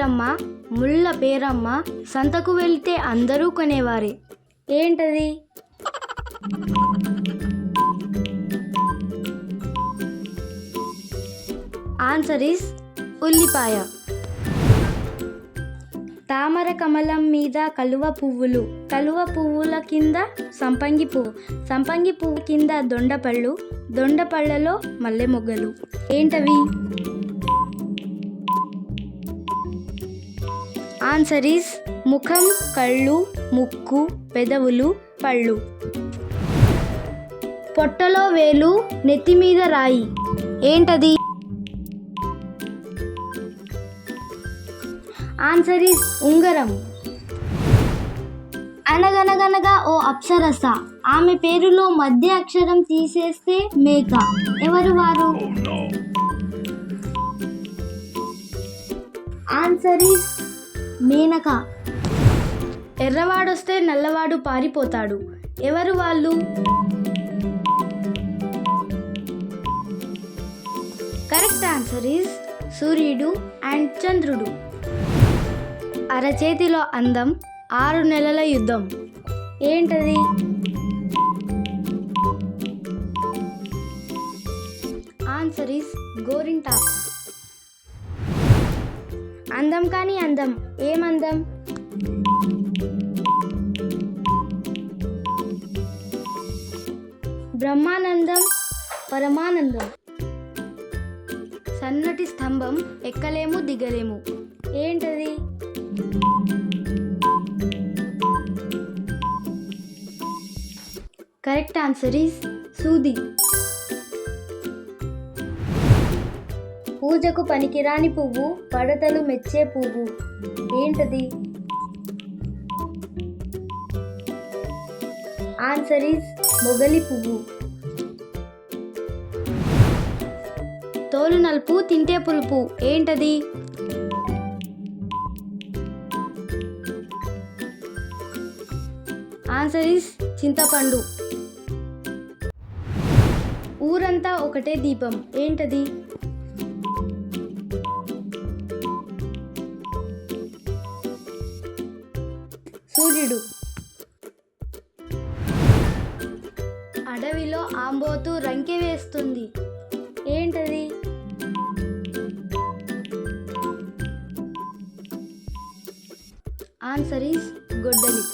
వీరమ్మ, ముళ్ళ పేరమ్మ, సంతకు వెళ్తే అందరూ కొనేవారే. ఏంటది? ఆన్సర్ ఈస్ ఉల్లిపాయ. తామర కమలం మీద కలువ పువ్వులు, కలువ పువ్వుల కింద సంపంగి పువ్వు, సంపంగి పువ్వు కింద దొండపళ్ళు, దొండపళ్ళలో మల్లె మొగ్గలు. ఏంటవి? ఆన్సర్ ఈస్ ముఖం, కళ్ళు, ముక్కు, పెదవులు, పళ్ళు. పొట్టలో వేలు, నెత్తి మీద రాయి. ఏంటది? ఆన్సర్ ఈస్ ఉంగరం. అనగనగనగా ఓ అప్సరస, ఆమె పేరులో మధ్య అక్షరం తీసేస్తే మేక. ఎవరు వారు? Answer is Menaka. ఎర్రవాడొస్తే నల్లవాడు పారిపోతాడు. ఎవరు వాళ్ళు? కరెక్ట్ ఆన్సర్ ఈస్ సూర్యుడు అండ్ చంద్రుడు. అరచేతిలో అందం, 6 నెలల యుద్ధం. ఏంటది? ఆన్సర్ ఈస్ గోరింటాకు. అందం కాని అందం. ఏమందం? బ్రహ్మానందం, పరమానందం. సన్నటి స్తంభం, ఎక్కలేము దిగలేము. ఏంటది? కరెక్ట్ ఆన్సర్ ఈస్ సూది. పూజకు పనికిరాని పువ్వు, పడతలు మెచ్చే పువ్వు. ఏంటది? ఆన్సర్ ఈస్ మొగలి పువ్వు. తోలు నలుపు, తింటే పులుపు. ఏంటది? ఆన్సర్ ఈస్ చింతపండు. ఊరంతా ఒకటే దీపం. ఏంటది? సూర్యుడు. అడవిలో ఆంబోతు రంకె వేస్తుంది. ఏంటది? ఆన్సర్ ఈస్ గొడ్డలి.